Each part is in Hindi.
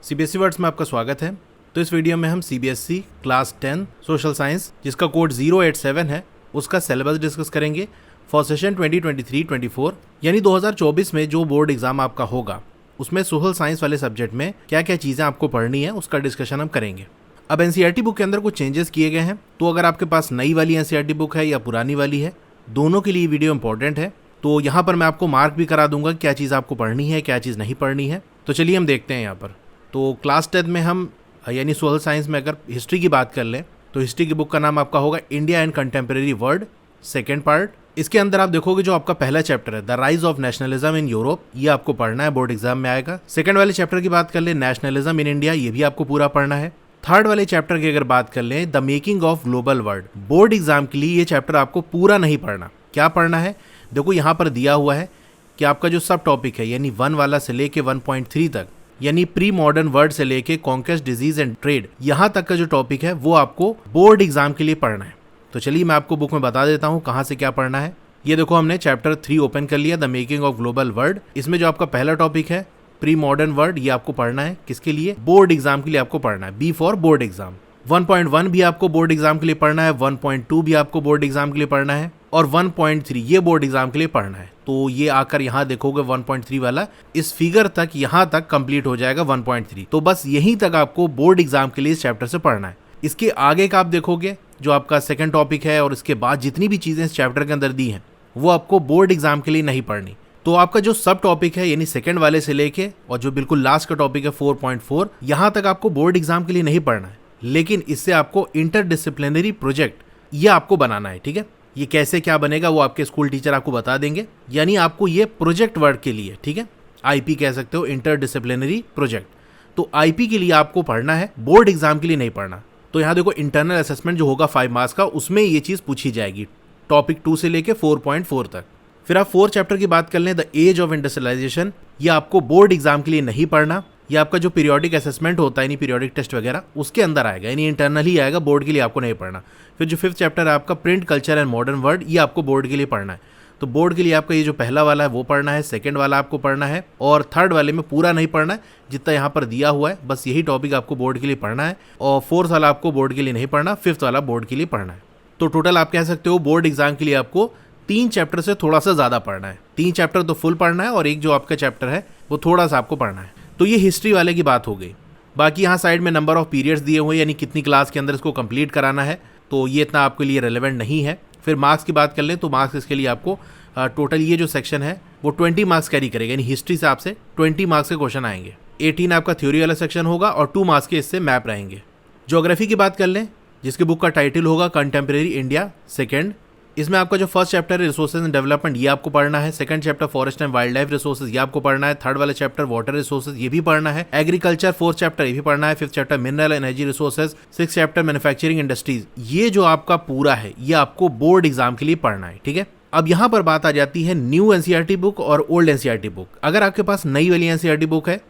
सीबीएसई वर्ड्स में आपका स्वागत है। तो इस वीडियो में हम सीबीएसई क्लास 10 सोशल साइंस जिसका कोड 087 है उसका सिलेबस डिस्कस करेंगे फॉर सेशन 2023-24 यानी 2024 में जो बोर्ड एग्जाम आपका होगा उसमें सोशल साइंस वाले सब्जेक्ट में क्या क्या चीज़ें आपको पढ़नी है उसका डिस्कशन हम करेंगे। अब एनसीईआरटी बुक के अंदर कुछ चेंजेस किए गए हैं, तो अगर आपके पास नई वाली एनसीईआरटी बुक है या पुरानी वाली है, दोनों के लिए वीडियो इंपॉर्टेंट है। तो यहाँ पर मैं आपको मार्क भी करा दूंगा क्या चीज़ आपको पढ़नी है क्या चीज़ नहीं पढ़नी है। तो चलिए हम देखते हैं यहाँ पर। तो क्लास 10 में हम यानी सोशल साइंस में अगर हिस्ट्री की बात कर लें तो हिस्ट्री की बुक का नाम आपका होगा India and contemporary world second part. इसके अंदर आप देखोगे जो आपका पहला चैप्टर है the rise of nationalism in Europe, ये आपको पढ़ना है, बोर्ड एग्जाम में आएगा। सेकंड वाले चैप्टर की बात कर ले नेशनलिज्म इन इंडिया, ये भी आपको पूरा पढ़ना है। थर्ड वाले चैप्टर की अगर बात कर लें the making of global world, board exam के लिए ये चैप्टर आपको पूरा नहीं पढ़ना। क्या पढ़ना है देखो यहाँ पर दिया हुआ है कि आपका जो सब टॉपिक है यानी 1 वाला से लेके 1.3 तक यानी प्री मॉडर्न वर्ल्ड से लेके कॉन्क्वेस्ट डिजीज एंड ट्रेड यहाँ तक का जो टॉपिक है वो आपको बोर्ड एग्जाम के लिए पढ़ना है। तो चलिए मैं आपको बुक में बता देता हूँ कहाँ से क्या पढ़ना है। ये देखो हमने चैप्टर 3 ओपन कर लिया the making of global world. इसमें जो आपका पहला टॉपिक है प्री मॉडर्न वर्ल्ड, ये आपको पढ़ना है किसके लिए, बोर्ड एग्जाम के लिए आपको पढ़ना है, बी फॉर बोर्ड एग्जाम। 1.1 भी आपको बोर्ड एग्जाम के लिए पढ़ना है, 1.2 भी आपको बोर्ड एग्जाम के लिए पढ़ना है और 1.3 ये बोर्ड एग्जाम के लिए पढ़ना है। तो ये आकर यहाँ देखोगे 1.3 वाला इस फिगर तक यहाँ तक कंप्लीट हो जाएगा 1.3। तो बस यहीं तक आपको बोर्ड एग्जाम के लिए इस चैप्टर से पढ़ना है। इसके आगे का आप देखोगे जो आपका सेकंड टॉपिक है और इसके बाद जितनी भी चीजें इस चैप्टर के अंदर दी हैं वो आपको बोर्ड एग्जाम के लिए नहीं पढ़नी। तो आपका जो सब टॉपिक है यानी सेकंड वाले से लेके और जो बिल्कुल लास्ट का टॉपिक है 4.4 यहाँ तक आपको बोर्ड एग्जाम के लिए नहीं पढ़ना है, लेकिन इससे आपको इंटरडिसिप्लिनरी प्रोजेक्ट ये आपको बनाना है। ठीक है, ये कैसे क्या बनेगा वो आपके स्कूल टीचर आपको बता देंगे, यानी आपको ये प्रोजेक्ट वर्क के लिए, ठीक है, आईपी कह सकते हो, इंटरडिसिप्लिनरी प्रोजेक्ट। तो आईपी के लिए आपको पढ़ना है, बोर्ड एग्जाम के लिए नहीं पढ़ना। तो यहाँ देखो इंटरनल असेसमेंट जो होगा 5 मार्क्स का उसमें ये चीज़ पूछी जाएगी टॉपिक 2 से लेके 4.4 तक। फिर आप 4 चैप्टर की बात कर लें द एज ऑफ इंडस्ट्रियलाइजेशन, ये आपको बोर्ड एग्जाम के लिए नहीं पढ़ना। ये आपका जो पीरियोडिक असेसमेंट होता है यानी पीरियोडिक टेस्ट वगैरह उसके अंदर आएगा, यानी इंटरनल ही आएगा, बोर्ड के लिए आपको नहीं पढ़ना। फिर जो 5th चैप्टर है आपका print culture and modern world, ये आपको बोर्ड के लिए पढ़ना है। तो बोर्ड के लिए आपका ये जो पहला वाला है वो पढ़ना है, सेकंड वाला आपको पढ़ना है और थर्ड वाले में पूरा नहीं पढ़ना है जितना यहाँ पर दिया हुआ है, बस यही टॉपिक आपको बोर्ड के लिए पढ़ना है। और 4th वाला आपको बोर्ड के लिए नहीं पढ़ना, 5th वाला बोर्ड के लिए पढ़ना है। तो टोटल आप कह सकते हो बोर्ड एग्जाम के लिए आपको 3 चैप्टर से थोड़ा सा ज़्यादा पढ़ना है। 3 चैप्टर तो फुल पढ़ना है और एक जो आपका चैप्टर है वो थोड़ा सा आपको पढ़ना है। तो ये हिस्ट्री वाले की बात हो गई। बाकी यहाँ साइड में नंबर ऑफ पीरियड्स दिए हुए यानी कितनी क्लास के अंदर इसको कंप्लीट कराना है, तो ये इतना आपके लिए रेलेवेंट नहीं है। फिर मार्क्स की बात कर लें तो मार्क्स इसके लिए आपको टोटल ये जो सेक्शन है वो 20 मार्क्स कैरी करेगा, यानी हिस्ट्री से आपसे 20 मार्क्स के क्वेश्चन आएंगे। 18 आपका थ्योरी वाला सेक्शन होगा और 2 मार्क्स के इससे मैप रहेंगे। ज्योग्राफी की बात कर लें जिसके बुक का टाइटल होगा कंटेम्प्रेरी इंडिया सेकेंड, इसमें आपका जो फर्स्ट चैप्टर है रिसोर्सेज एंड डेवलपमेंट ये आपको पढ़ना है, second chapter forest and wild life resources ये आपको पढ़ना है, थर्ड वाला चैप्टर वाटर रिसोर्सेज ये भी पढ़ना है, एग्रीकल्चर 4th चैप्टर ये भी पढ़ना है, 5th chapter mineral energy resources, 6th chapter manufacturing industries, ये जो आपका पूरा है ये आपको बोर्ड एग्जाम के लिए पढ़ना है। ठीक है, अब यहाँ पर बात आ जाती है न्यू एनसीईआरटी बुक और ओल्ड एनसीईआरटी बुक। अगर आपके पास नई वाली एनसीईआरटी बुक है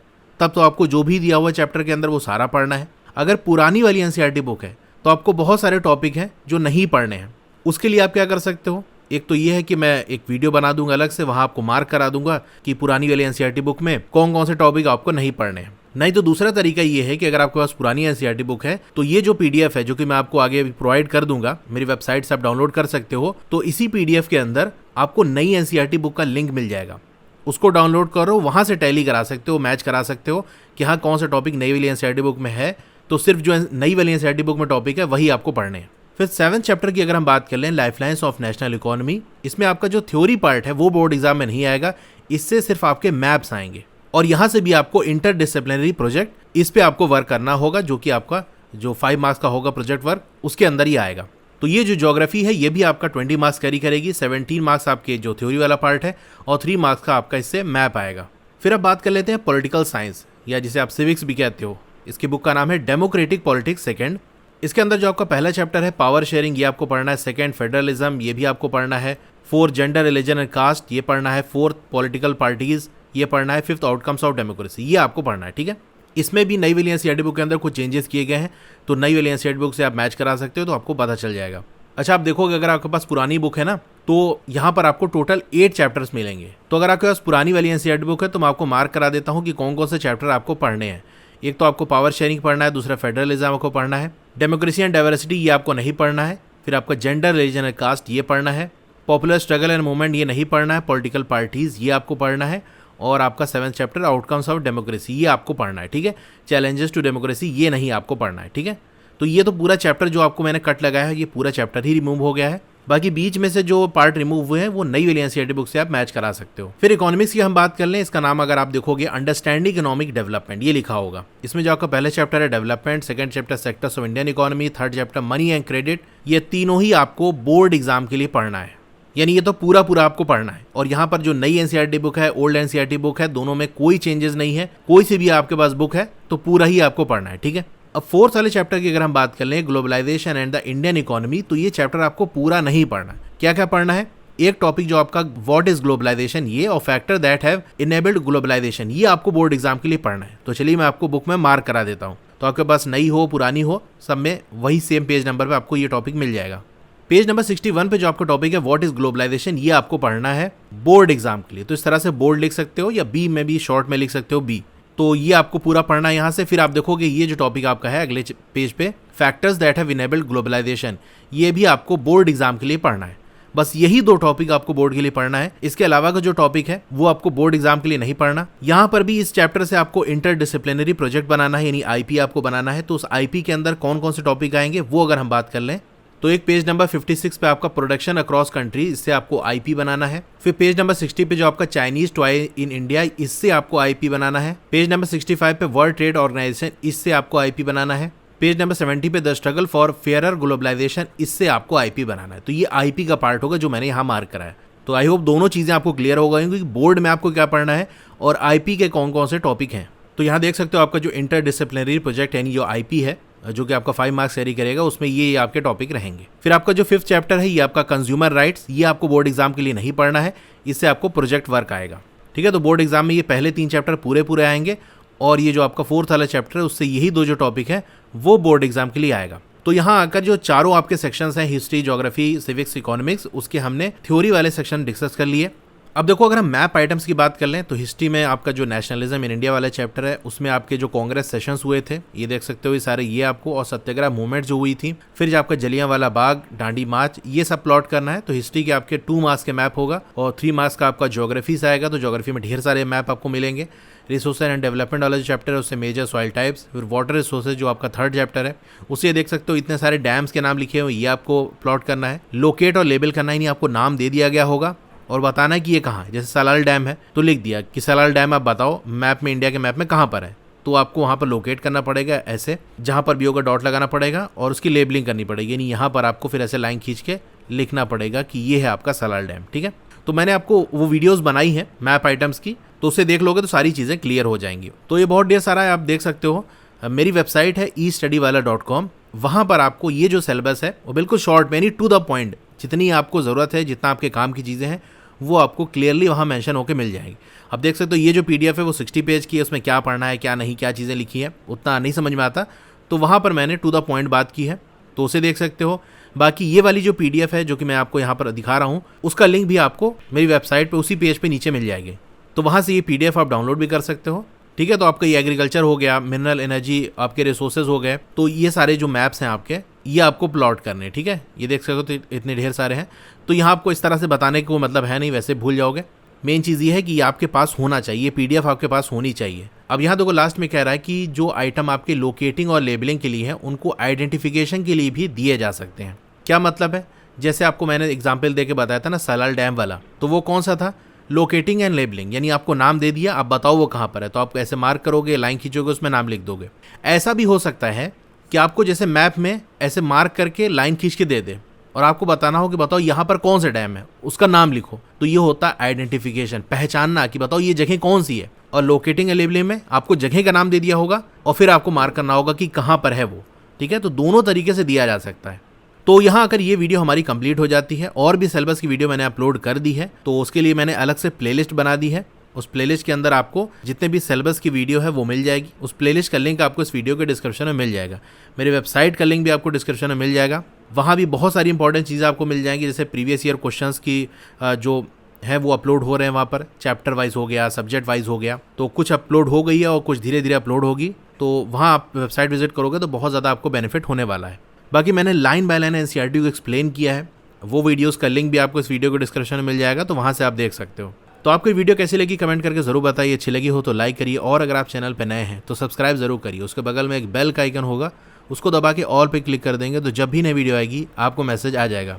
तब तो आपको जो भी दिया हुआ चैप्टर के अंदर वो सारा पढ़ना है। अगर पुरानी वाली एनसीईआरटी बुक है तो आपको बहुत सारे टॉपिक हैं जो नहीं पढ़ने हैं। उसके लिए आप क्या कर सकते हो, एक तो ये है कि मैं एक वीडियो बना दूंगा अलग से, वहां आपको मार्क करा दूंगा कि पुरानी वाली एनसीईआरटी बुक में कौन कौन से टॉपिक आपको नहीं पढ़ने हैं। नहीं तो दूसरा तरीका ये है कि अगर आपके पास पुरानी एनसीईआरटी बुक है तो ये जो पीडीएफ है जो कि मैं आपको आगे प्रोवाइड कर दूंगा, मेरी वेबसाइट से आप डाउनलोड कर सकते हो। तो इसी पीडीएफ के अंदर आपको नई एनसीईआरटी बुक का लिंक मिल जाएगा, उसको डाउनलोड करो, वहां से टैली करा सकते हो, मैच करा सकते हो कि हाँ कौन सा टॉपिक नई वाली एनसीईआरटी बुक में है। तो सिर्फ जो नई वाली एनसीईआरटी बुक में टॉपिक है वही आपको पढ़ने हैं। फिर 7th चैप्टर की अगर हम बात कर लें लाइफलाइंस ऑफ नेशनल इकोनॉमी, इसमें आपका जो थ्योरी पार्ट है वो बोर्ड एग्जाम में नहीं आएगा, इससे सिर्फ आपके मैप्स आएंगे और यहाँ से भी आपको इंटरडिसिप्लिनरी प्रोजेक्ट इस पे आपको वर्क करना होगा, जो कि आपका जो 5 मार्क्स का होगा प्रोजेक्ट वर्क उसके अंदर ही आएगा। तो ये जो ज्योग्राफी है ये भी आपका 20 मार्क्स कैरी करेगी, 17 मार्क्स आपके जो थ्योरी वाला पार्ट है और 3 मार्क्स का आपका इससे मैप आएगा। फिर अब बात कर लेते हैं पॉलिटिकल साइंस या जिसे आप सिविक्स भी कहते हो। इसकी बुक का नाम है डेमोक्रेटिक पॉलिटिक्स सेकेंड। इसके अंदर जो आपका पहला चैप्टर है पावर शेयरिंग ये आपको पढ़ना है, सेकंड फेडरलिज्म ये भी आपको पढ़ना है, 4 जेंडर रिलीजन एंड कास्ट ये पढ़ना है, 4th पॉलिटिकल पार्टीज ये पढ़ना है, 5th आउटकम्स ऑफ डेमोक्रेसी ये आपको पढ़ना है। ठीक है, इसमें भी नई वाली एनसीईआरटी बुक के अंदर कुछ चेंजेस किए गए हैं, तो नई वाली एनसीईआरटी बुक से आप मैच करा सकते हो तो आपको पता चल जाएगा। अच्छा आप देखोगे अगर आपके पास पुरानी बुक है ना तो यहाँ पर आपको टोटल 8 चैप्टर्स मिलेंगे। तो अगर आपके पास पुरानी वाली एनसीईआरटी बुक है तो मैं आपको मार्क करा देता हूँ कि कौन कौन से चैप्टर आपको पढ़ने हैं। एक तो आपको पावर शेयरिंग पढ़ना है, दूसरा फेडरलिज्म आपको पढ़ना है, डेमोक्रेसी एंड डाइवर्सिटी ये आपको नहीं पढ़ना है, फिर आपका जेंडर, रिलीजन एंड कास्ट ये पढ़ना है, पॉपुलर स्ट्रगल एंड मूवमेंट ये नहीं पढ़ना है, पॉलिटिकल पार्टीज ये आपको पढ़ना है, और आपका 7th chapter outcomes of democracy ये आपको पढ़ना है, ठीक है। चैलेंजेस टू डेमोक्रेसी ये नहीं आपको पढ़ना है, ठीक है। तो ये तो पूरा चैप्टर जो आपको मैंने कट लगाया है, ये पूरा चैप्टर ही रिमूव हो गया है। बाकी बीच में से जो पार्ट रिमूव हुए हैं वो नई वाली एनसीईआरटी बुक से आप मैच करा सकते हो। फिर इकोनॉमिक्स की हम बात कर लें, इसका नाम अगर आप देखोगे अंडरस्टैंडिंग इकोनॉमिक डेवलपमेंट ये लिखा होगा। इसमें जो आपका पहला चैप्टर है development, second chapter sectors of Indian economy, third chapter money and credit, ये तीनों ही आपको बोर्ड एग्जाम के लिए पढ़ना है, यानी ये तो पूरा आपको पढ़ना है। और यहाँ पर जो नई एनसीईआरटी बुक है, ओल्ड एनसीईआरटी बुक है, दोनों में कोई चेंजेस नहीं है, कोई सी भी आपके पास बुक है तो पूरा ही आपको पढ़ना है, ठीक है। अब 4th वाले चैप्टर की अगर हम बात कर लें, globalisation and the Indian economy, तो ये चैप्टर आपको पूरा नहीं पढ़ना। क्या क्या पढ़ना है? एक टॉपिक जो आपका व्हाट इज ग्लोबलाइजेशन ये, और factor that have enabled globalisation ये आपको बोर्ड एग्जाम के लिए पढ़ना है। तो चलिए मैं आपको बुक में मार्क करा देता हूँ, तो आपके पास नई हो पुरानी हो सब में वही सेम पेज नंबर पे आपको ये टॉपिक मिल जाएगा। पेज नंबर 61 पे जो आपका टॉपिक है व्हाट इज ग्लोबलाइजेशन ये आपको पढ़ना है बोर्ड एग्जाम के लिए। तो इस तरह से बोर्ड लिख सकते हो या बी में भी शॉर्ट में लिख सकते हो बी। तो ये आपको पूरा पढ़ना है यहाँ से। फिर आप देखोगे ये जो टॉपिक आपका है अगले पेज पे, factors that have enabled globalisation, ये भी आपको बोर्ड एग्जाम के लिए पढ़ना है। बस यही 2 टॉपिक आपको बोर्ड के लिए पढ़ना है। इसके अलावा का जो टॉपिक है वो आपको बोर्ड एग्जाम के लिए नहीं पढ़ना। यहाँ पर भी इस चैप्टर से आपको इंटरडिसिप्लिनरी प्रोजेक्ट बनाना है, यानी आईपी आपको बनाना है। तो उस आईपी के अंदर कौन कौन से टॉपिक आएंगे वो अगर हम बात कर लें, तो एक पेज नंबर 56 पे आपका प्रोडक्शन अक्रॉस कंट्री, इससे आपको आईपी बनाना है। फिर पेज नंबर 60 पे जो आपका चाइनीज टॉय इन इंडिया, इससे आपको आईपी बनाना है। पेज नंबर 65 पे वर्ल्ड ट्रेड ऑर्गेनाइजेशन, इससे आपको आईपी बनाना है। पेज नंबर 70 पे the struggle for fairer globalisation, इससे आपको आईपी बनाना है। तो ये आईपी का पार्ट होगा जो मैंने यहाँ मार्क करा है। तो आई होप दोनों चीजें आपको क्लियर हो गई कि बोर्ड में आपको क्या पढ़ना है और आईपी के कौन कौन से टॉपिक हैं। तो यहाँ देख सकते हो आपका जो इंटरडिसिप्लिनरी प्रोजेक्ट यानी जो आईपी है, जो कि आपका 5 मार्क्स कैरी करेगा, उसमें ये आपके टॉपिक रहेंगे। फिर आपका जो 5th चैप्टर है ये आपका कंज्यूमर राइट्स, ये आपको बोर्ड एग्जाम के लिए नहीं पढ़ना है, इससे आपको प्रोजेक्ट वर्क आएगा, ठीक है। तो बोर्ड एग्जाम में ये पहले 3 चैप्टर पूरे आएंगे, और ये जो आपका 4th वाला चैप्टर है उससे यही 2 जो टॉपिक है वो बोर्ड एग्जाम के लिए आएगा। तो यहाँ आकर जो चारों आपके सेक्शंस हैं, हिस्ट्री, ज्योग्राफी, सिविक्स, इकोनॉमिक्स, उसके हमने थ्योरी वाले सेक्शन डिस्कस कर लिए। अब देखो अगर हम मैप आइटम्स की बात कर लें, तो हिस्ट्री में आपका जो नेशनलिज्म इन इंडिया वाला चैप्टर है उसमें आपके जो कांग्रेस सेशंस हुए थे ये देख सकते हो, ये सारे ये आपको, और सत्याग्रह मूवमेंट जो हुई थी, फिर जो आपका जलियांवाला बाग, डांडी मार्च, ये सब प्लॉट करना है। तो हिस्ट्री के आपके 2 मार्क्स के मैप होगा, और 3 मार्क्स का आपका ज्योग्राफी से आएगा। तो ज्योग्राफी में ढेर सारे मैप आपको मिलेंगे। रिसोर्स एंड डेवलपमेंट वाला जो चैप्टर है उससे मेजर सॉइल टाइप्स, फिर वाटर रिसोर्सेज जो आपका 3rd चैप्टर है उसे देख सकते हो, इतने सारे डैम्स के नाम लिखे हुए ये आपको प्लॉट करना है। लोकेट और लेबल करना ही नहीं, आपको नाम दे दिया गया होगा और बताना है कि ये कहाँ है। जैसे सलाल डैम है तो लिख दिया कि सलाल डैम आप बताओ मैप में, इंडिया के मैप में कहाँ पर है, तो आपको वहाँ पर लोकेट करना पड़ेगा ऐसे, जहाँ पर भी होगा डॉट लगाना पड़ेगा और उसकी लेबलिंग करनी पड़ेगी, यानी यहाँ पर आपको फिर ऐसे लाइन खींच के लिखना पड़ेगा कि ये है आपका सलाल डैम, ठीक है। तो मैंने आपको वो वीडियोस बनाई है मैप आइटम्स की, तो उसे देख लोगे तो सारी चीज़ें क्लियर हो जाएंगी। तो ये बहुत ढेर सारा है, आप देख सकते हो। मेरी वेबसाइट है estudywala.com, वहाँ पर आपको ये जो सिलेबस है वो बिल्कुल शॉर्ट में, यानी टू द पॉइंट, जितनी आपको ज़रूरत है, जितना आपके काम की चीज़ें हैं वो आपको क्लियरली वहाँ मेंशन होकर मिल जाएगी। अब देख सकते हो ये जो पीडीएफ है वो 60 पेज की है, उसमें क्या पढ़ना है क्या नहीं, क्या चीज़ें लिखी है उतना नहीं समझ में आता, तो वहाँ पर मैंने टू द पॉइंट बात की है, तो उसे देख सकते हो। बाकी ये वाली जो पीडीएफ है जो कि मैं आपको यहाँ पर दिखा रहा हूँ, उसका लिंक भी आपको मेरी वेबसाइट पे उसी पेज पे नीचे मिल जाएगी, तो वहाँ से ये पीडीएफ आप डाउनलोड भी कर सकते हो, ठीक है। तो आपका ये एग्रीकल्चर हो गया, मिनरल एनर्जी, आपके रिसोर्सेज हो गए, तो ये सारे जो मैप्स हैं आपके ये आपको प्लॉट करने, ठीक है। ये देख सकते हो तो इतने ढेर सारे हैं, तो यहाँ आपको इस तरह से बताने का मतलब है नहीं, वैसे भूल जाओगे। मेन चीज़ ये है कि ये आपके पास होना चाहिए, पीडीएफ आपके पास होनी चाहिए। अब यहाँ देखो लास्ट में कह रहा है कि जो आइटम आपके लोकेटिंग और लेबलिंग के लिए हैं उनको आइडेंटिफिकेशन के लिए भी दिए जा सकते हैं। क्या मतलब है? जैसे आपको मैंने एग्जाम्पल दे के बताया था ना सलाल डैम वाला, तो वो कौन सा था? लोकेटिंग एंड लेबलिंग, यानी आपको नाम दे दिया, आप बताओ वो कहाँ पर है, तो आप ऐसे मार्क करोगे, लाइन खींचोगे, उसमें नाम लिख दोगे। ऐसा भी हो सकता है कि आपको जैसे मैप में ऐसे मार्क करके लाइन खींच के दे दे और आपको बताना हो कि बताओ यहाँ पर कौन सा डैम है, उसका नाम लिखो, तो ये होता है आइडेंटिफिकेशन, पहचानना कि बताओ ये जगह कौन सी है। और लोकेटिंग एंड लेबलिंग में आपको जगह का नाम दे दिया होगा और फिर आपको मार्क करना होगा कि कहाँ पर है वो, ठीक है। तो दोनों तरीके से दिया जा सकता है। तो यहाँ आकर ये वीडियो हमारी कंप्लीट हो जाती है, और भी सिलेबस की वीडियो मैंने अपलोड कर दी है, तो उसके लिए मैंने अलग से प्लेलिस्ट बना दी है। उस प्लेलिस्ट के अंदर आपको जितने भी सिलेबस की वीडियो है वो मिल जाएगी। उस प्लेलिस्ट का लिंक आपको इस वीडियो के डिस्क्रिप्शन में मिल जाएगा। मेरी वेबसाइट का लिंक भी आपको डिस्क्रिप्शन में मिल जाएगा, वहाँ भी बहुत सारी इंपॉर्टेंट चीज़ें आपको मिल जाएंगी, जैसे प्रीवियस ईयर क्वेश्चंस की जो है वो अपलोड हो रहे हैं वहाँ पर, चैप्टर वाइज हो गया, सब्जेक्ट वाइज हो गया, तो कुछ अपलोड हो गई है और कुछ धीरे धीरे अपलोड होगी। तो वहाँ आप वेबसाइट विजिट करोगे तो बहुत ज़्यादा आपको बेनिफिट होने वाला है। बाकी मैंने लाइन बाय लाइन एनसीईआरटी को एक्सप्लेन किया है, वो वीडियोस का लिंक भी आपको इस वीडियो के डिस्क्रिप्शन में मिल जाएगा, तो वहाँ से आप देख सकते हो। तो आपको वीडियो कैसी लगी कमेंट करके ज़रूर बताइए। अच्छी लगी हो तो लाइक करिए, और अगर आप चैनल पर नए हैं तो सब्सक्राइब ज़रूर करिए। उसके बगल में एक बेल का आइकन होगा, उसको दबा के ऑल पे क्लिक कर देंगे तो जब भी नई वीडियो आएगी आपको मैसेज आ जाएगा।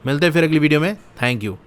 मिलते हैं फिर अगली वीडियो में। Thank you.